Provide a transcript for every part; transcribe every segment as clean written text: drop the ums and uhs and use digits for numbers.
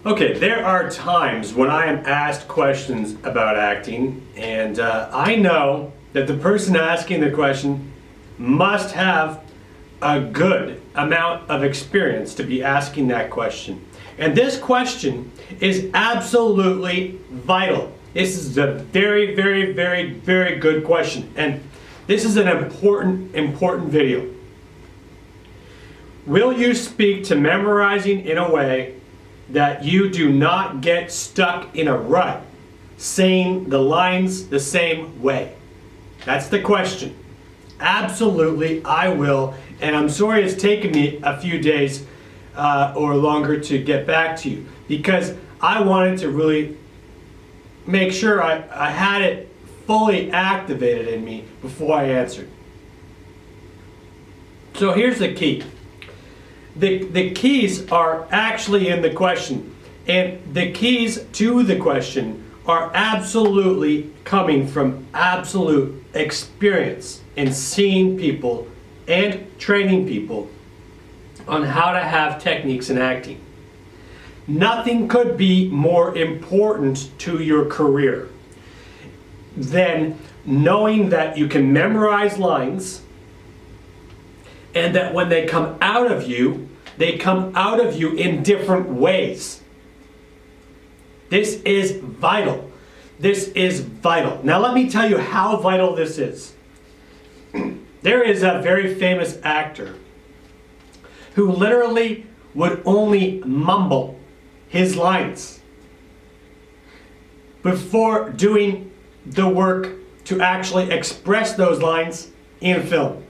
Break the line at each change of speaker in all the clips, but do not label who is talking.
Okay, there are times when I am asked questions about acting, and I know that the person asking the question must have a good amount of experience to be asking that question. And this question is absolutely vital. This is a very, very, very, very good question. And this is an important video. Will you speak to memorizing in a way that you do not get stuck in a rut saying the lines the same way? That's the question. Absolutely, I will. And I'm sorry it's taken me a few days or longer to get back to you, because I wanted to really make sure I had it fully activated in me before I answered. So here's the key. The keys are actually in the question, and the keys to the question are absolutely coming from absolute experience in seeing people and training people on how to have techniques in acting. Nothing could be more important to your career than knowing that you can memorize lines, and that when they come out of you, they come out of you in different ways. This is vital. This is vital. Now let me tell you how vital this is. There is a very famous actor who literally would only mumble his lines before doing the work to actually express those lines in film.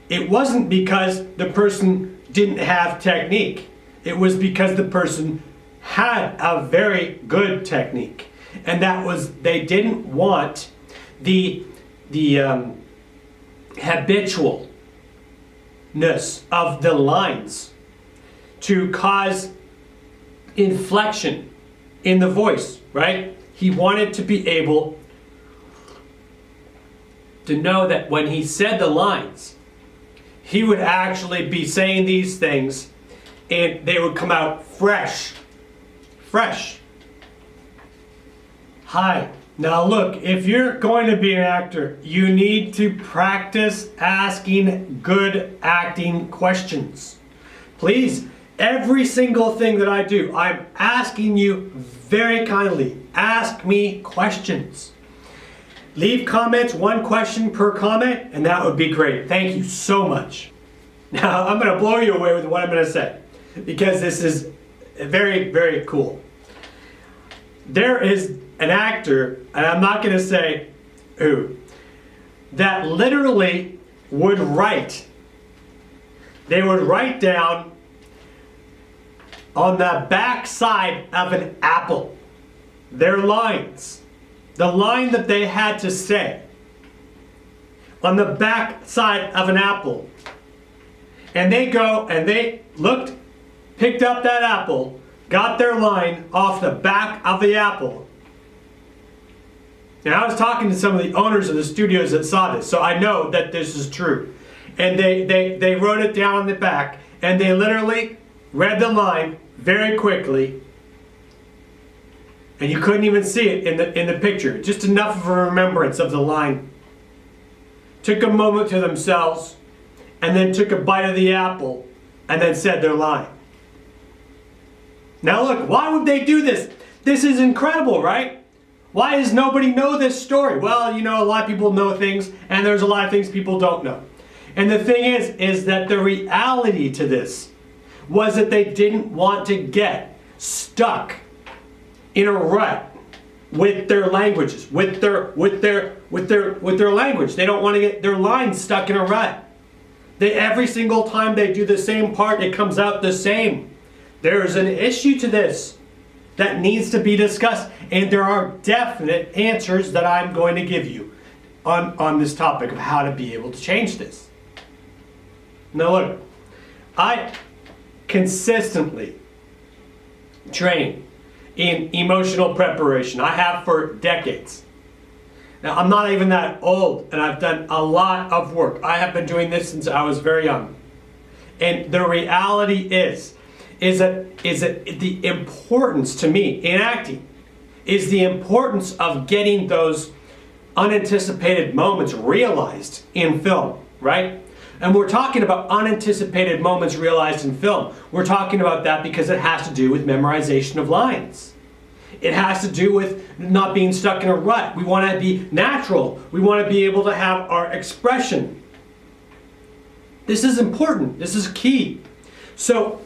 It wasn't because the person didn't have technique. It was because the person had a very good technique. And that was, they didn't want the habitualness of the lines to cause inflection in the voice, right? He wanted to be able to know that when he said the lines, he would actually be saying these things and they would come out fresh. Hi. Now look, if you're going to be an actor, you need to practice asking good acting questions. Please, every single thing that I do, I'm asking you very kindly, ask me questions. Leave comments, one question per comment, and that would be great. Thank you so much. Now, I'm going to blow you away with what I'm going to say, because this is very, very cool. There is an actor, and I'm not going to say who, that literally would write. They would write down on the back side of an apple their lines. The line that they had to say on the back side of an apple. And they go and they looked, picked up that apple, got their line off the back of the apple. Now I was talking to some of the owners of the studios that saw this, so I know that this is true. And they wrote it down on the back, and they literally read the line very quickly. And you couldn't even see it in the picture. Just enough of a remembrance of the line. Took a moment to themselves, and then took a bite of the apple, and then said their line. Now look, why would they do this? This is incredible, right? Why does nobody know this story? Well, you know, a lot of people know things, and there's a lot of things people don't know. And the thing is that the reality to this was that they didn't want to get stuck in a rut with their languages, with their language. They don't want to get their lines stuck in a rut. Every single time they do the same part, it comes out the same. There's an issue to this that needs to be discussed, and there are definite answers that I'm going to give you on this topic of how to be able to change this. Now look, I consistently train in emotional preparation. I have for decades. Now, I'm not even that old, and I've done a lot of work. I have been doing this since I was very young. And the reality is is that the importance to me in acting is the importance of getting those unanticipated moments realized in film, right? And we're talking about unanticipated moments realized in film. We're talking about that because it has to do with memorization of lines. It has to do with not being stuck in a rut. We want to be natural. We want to be able to have our expression. This is important. This is key. So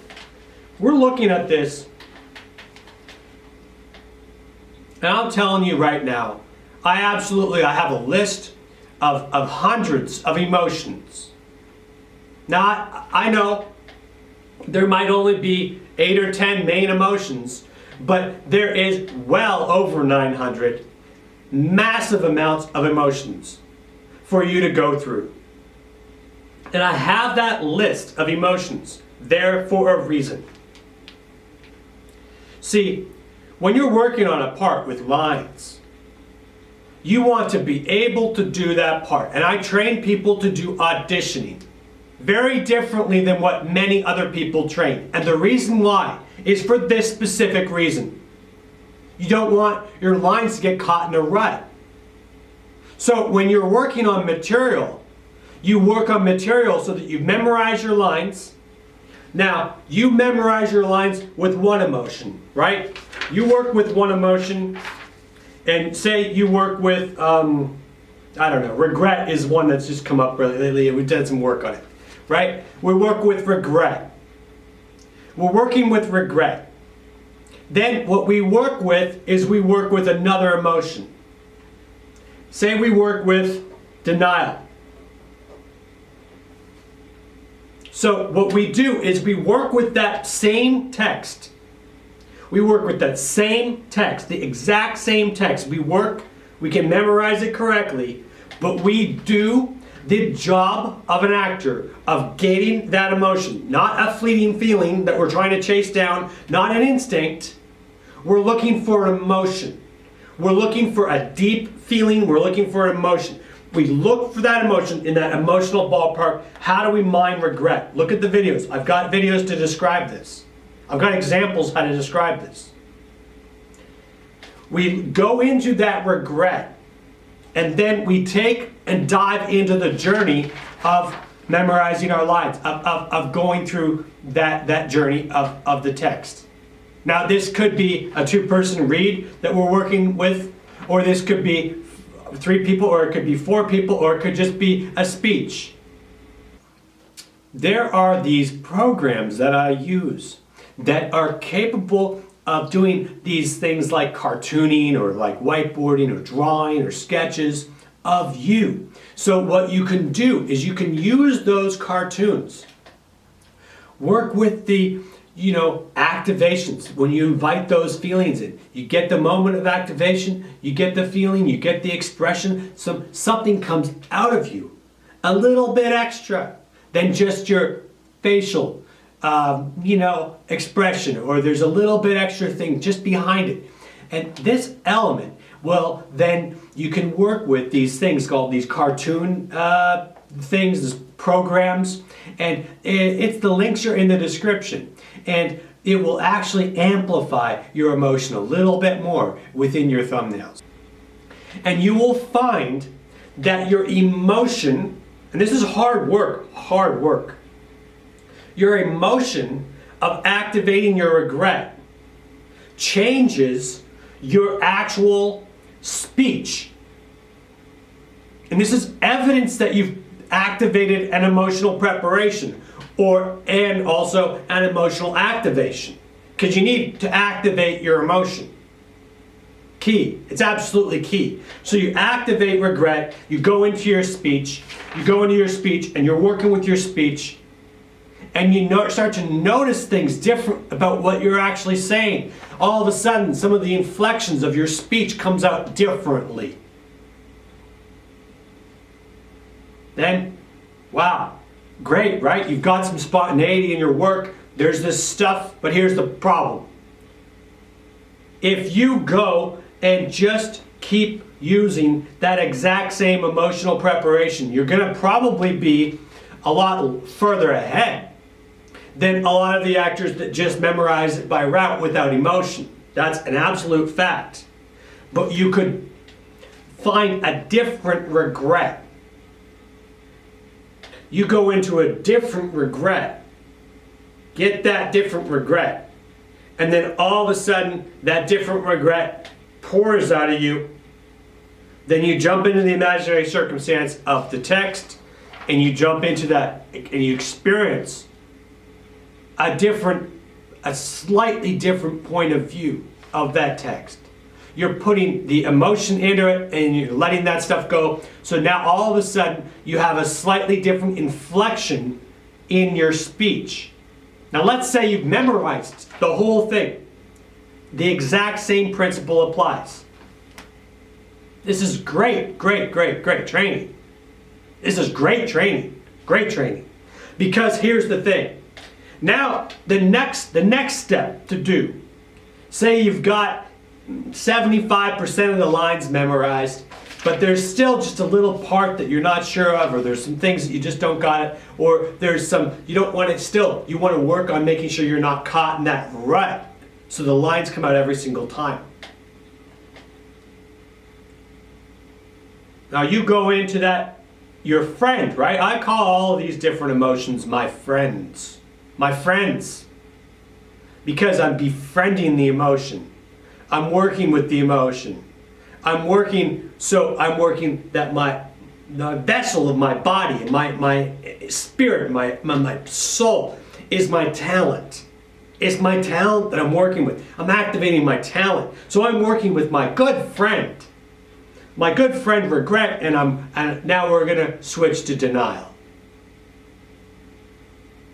we're looking at this, and I'm telling you right now, I have a list of hundreds of emotions. Now, I know there might only be 8 or 10 main emotions, but there is well over 900 massive amounts of emotions for you to go through. And I have that list of emotions there for a reason. See, when you're working on a part with lines, you want to be able to do that part. And I train people to do auditioning very differently than what many other people train. And the reason why is for this specific reason. You don't want your lines to get caught in a rut. So when you're working on material, you work on material so that you memorize your lines. Now, you memorize your lines with one emotion, right? You work with one emotion, and say you work with, I don't know, regret is one that's just come up really lately, and we've done some work on it, right? We work with regret. We're working with regret. Then what we work with is we work with another emotion. Say we work with denial. So what we do is we work with that same text. We work with that same text, the exact same text. We can memorize it correctly, but we do the job of an actor of getting that emotion, not a fleeting feeling that we're trying to chase down, not an instinct. We're looking for an emotion. We're looking for a deep feeling. We're looking for an emotion. We look for that emotion in that emotional ballpark. How do we mine regret? Look at the videos. I've got videos to describe this. I've got examples how to describe this. We go into that regret, and then we take and dive into the journey of memorizing our lines, of going through that journey of the text. Now, this could be a 2-person read that we're working with, or this could be 3 people, or it could be 4 people, or it could just be a speech. There are these programs that I use that are capable of doing these things like cartooning or like whiteboarding or drawing or sketches of you. So what you can do is you can use those cartoons. Work with the activations. When you invite those feelings in, you get the moment of activation, you get the feeling, you get the expression, something comes out of you a little bit extra than just your facial expression, or there's a little bit extra thing just behind it. And this element, well, then you can work with these things called these cartoon things, these programs, and the links are in the description. And it will actually amplify your emotion a little bit more within your thumbnails. And you will find that your emotion, and this is hard work, your emotion of activating your regret changes your actual speech. And this is evidence that you've activated an emotional preparation and also an emotional activation, because you need to activate your emotion. Key. It's absolutely key. So you activate regret, you go into your speech, and you're working with your speech, and you start to notice things different about what you're actually saying. All of a sudden, some of the inflections of your speech comes out differently. Then, wow, great, right? You've got some spontaneity in your work. There's this stuff, but here's the problem. If you go and just keep using that exact same emotional preparation, you're going to probably be a lot further ahead than a lot of the actors that just memorize it by route without emotion. That's an absolute fact. But you could find a different regret. You go into a different regret. Get that different regret. And then all of a sudden, that different regret pours out of you. Then you jump into the imaginary circumstance of the text, and you jump into that, and you experience a slightly different point of view of that text. You're putting the emotion into it, and you're letting that stuff go. So now all of a sudden, you have a slightly different inflection in your speech. Now let's say you've memorized the whole thing. The exact same principle applies. This is great training. This is great training. Because here's the thing. Now, the next step to do, say you've got 75% of the lines memorized, but there's still just a little part that you're not sure of, or there's some things that you just don't got it, or there's some, you don't want it still, you want to work on making sure you're not caught in that rut, so the lines come out every single time. Now you go into that, your friend, right? I call all of these different emotions my friends. My friends. Because I'm befriending the emotion. I'm working with the emotion. I'm working that the vessel of my body, my spirit, my soul is my talent. It's my talent that I'm working with. I'm activating my talent. So I'm working with my good friend. My good friend regret, and now we're going to switch to denial.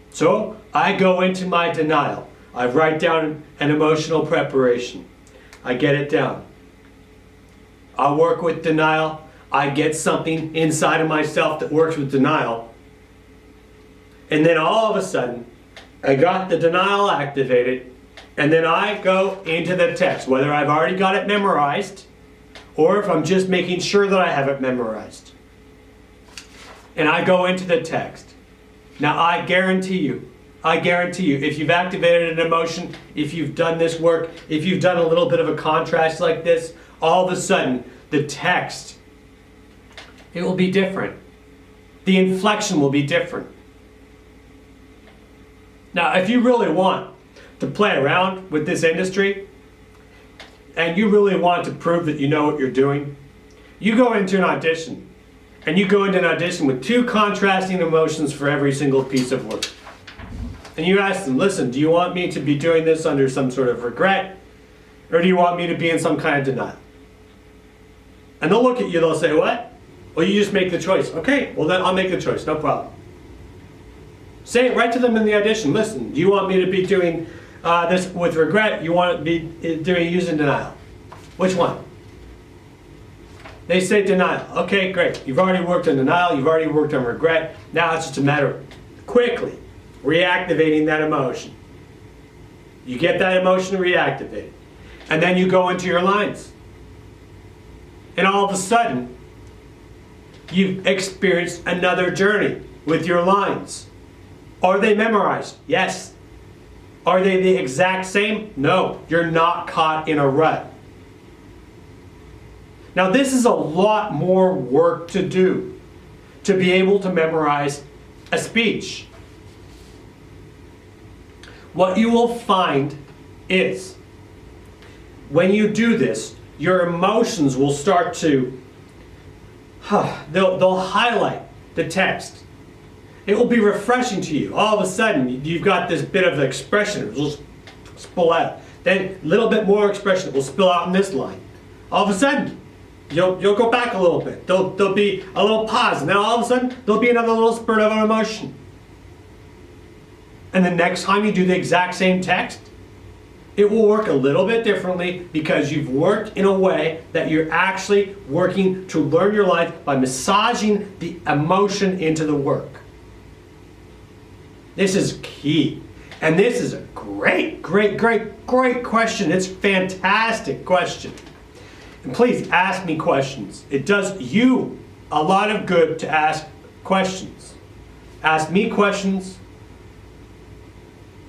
So I go into my denial. I write down an emotional preparation. I get it down. I work with denial. I get something inside of myself that works with denial. And then all of a sudden, I got the denial activated, and then I go into the text, whether I've already got it memorized, or if I'm just making sure that I have it memorized. And I go into the text. Now I guarantee you, if you've activated an emotion, if you've done this work, if you've done a little bit of a contrast like this, all of a sudden, the text, it will be different. The inflection will be different. Now, if you really want to play around with this industry, and you really want to prove that you know what you're doing, you go into an audition. And you go into an audition with 2 contrasting emotions for every single piece of work. And you ask them, listen, do you want me to be doing this under some sort of regret? Or do you want me to be in some kind of denial? And they'll look at you, they'll say, what? Well, you just make the choice. Okay, well then I'll make the choice, no problem. Say it right to them in the audition. Listen, do you want me to be doing this with regret? You want to be using denial? Which one? They say denial. Okay, great. You've already worked on denial. You've already worked on regret. Now it's just a matter of quickly reactivating that emotion. You get that emotion reactivated. And then you go into your lines. And all of a sudden, you've experienced another journey with your lines. Are they memorized? Yes. Are they the exact same? No. You're not caught in a rut. Now this is a lot more work to do to be able to memorize a speech. What you will find is when you do this, your emotions will start to, they'll highlight the text. It will be refreshing to you. All of a sudden, you've got this bit of expression. It will just spill out. Then a little bit more expression will spill out in this line. All of a sudden, you'll go back a little bit. There'll be a little pause. And then all of a sudden, there'll be another little spurt of emotion. And the next time you do the exact same text, it will work a little bit differently because you've worked in a way that you're actually working to learn your lines by massaging the emotion into the work. This is key. And this is a great question. It's a fantastic question. And please ask me questions. It does you a lot of good to ask questions. Ask me questions.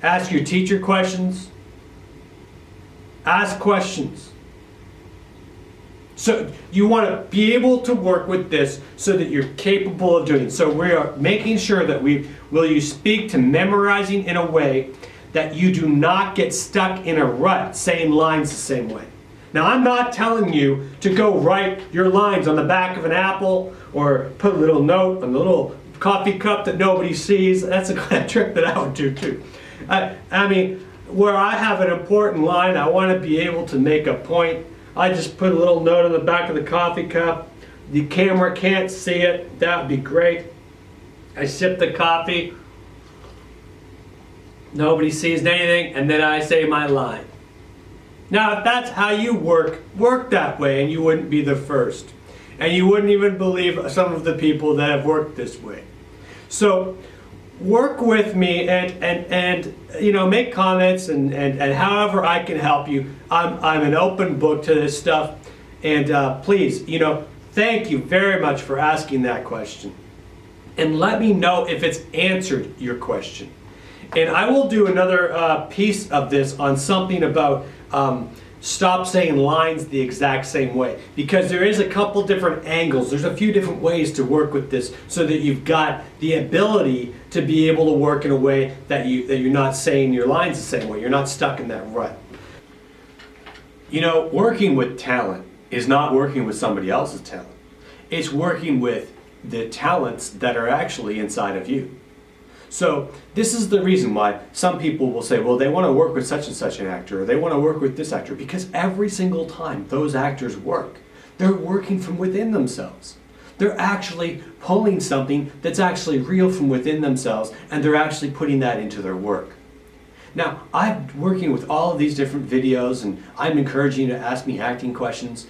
Ask your teacher questions. Ask questions. So you want to be able to work with this so that you're capable of doing it. So we are making sure that you speak to memorizing in a way that you do not get stuck in a rut saying lines the same way. Now, I'm not telling you to go write your lines on the back of an apple or put a little note on the little coffee cup that nobody sees. That's a kind of trick that I would do too. I mean, where I have an important line, I want to be able to make a point. I just put a little note on the back of the coffee cup. The camera can't see it. That would be great. I sip the coffee. Nobody sees anything, and then I say my line. Now, if that's how you work that way, and you wouldn't be the first. And you wouldn't even believe some of the people that have worked this way. So, work with me and you know, make comments and however I can help you. I'm an open book to this stuff. And please, you know, thank you very much for asking that question. And let me know if it's answered your question. And I will do another piece of this on something about stop saying lines the exact same way. Because there is a couple different angles. There's a few different ways to work with this so that you've got the ability to be able to work in a way that you're not saying your lines the same way. You're not stuck in that rut. You know, working with talent is not working with somebody else's talent. It's working with the talents that are actually inside of you. So this is the reason why some people will say, well, they want to work with such and such an actor, or they want to work with this actor, because every single time those actors work, they're working from within themselves. They're actually pulling something that's actually real from within themselves, and they're actually putting that into their work. Now, I'm working with all of these different videos, and I'm encouraging you to ask me acting questions,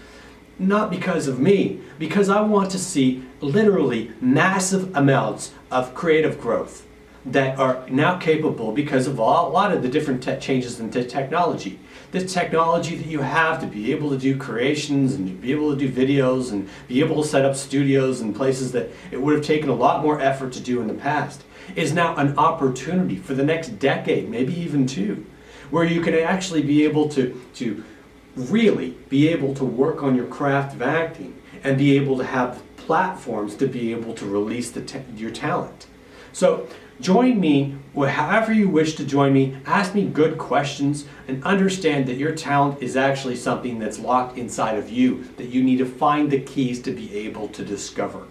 not because of me, because I want to see literally massive amounts of creative growth that are now capable because of a lot of the different changes in technology. The technology that you have to be able to do creations and to be able to do videos and be able to set up studios in places that it would have taken a lot more effort to do in the past is now an opportunity for the next decade, maybe even two, where you can actually be able to really be able to work on your craft of acting and be able to have platforms to be able to release your talent. So join me, however you wish to join me, ask me good questions, and understand that your talent is actually something that's locked inside of you that you need to find the keys to be able to discover.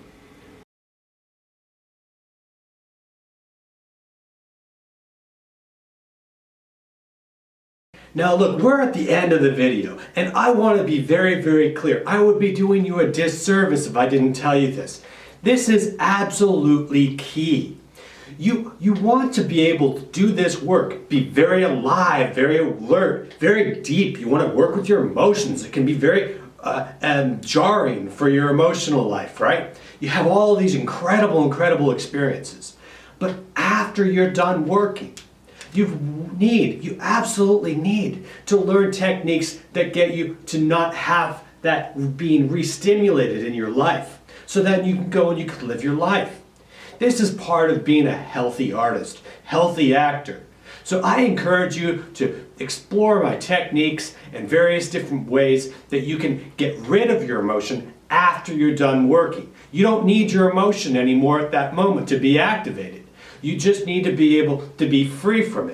Now look, we're at the end of the video, and I want to be very, very clear. I would be doing you a disservice if I didn't tell you this. This is absolutely key. You want to be able to do this work, be very alive, very alert, very deep. You want to work with your emotions. It can be very jarring for your emotional life, right? You have all of these incredible experiences. But after you're done working, you absolutely need to learn techniques that get you to not have that being re-stimulated in your life. So then you can go and you can live your life. This is part of being a healthy artist, healthy actor. So I encourage you to explore my techniques and various different ways that you can get rid of your emotion after you're done working. You don't need your emotion anymore at that moment to be activated. You just need to be able to be free from it.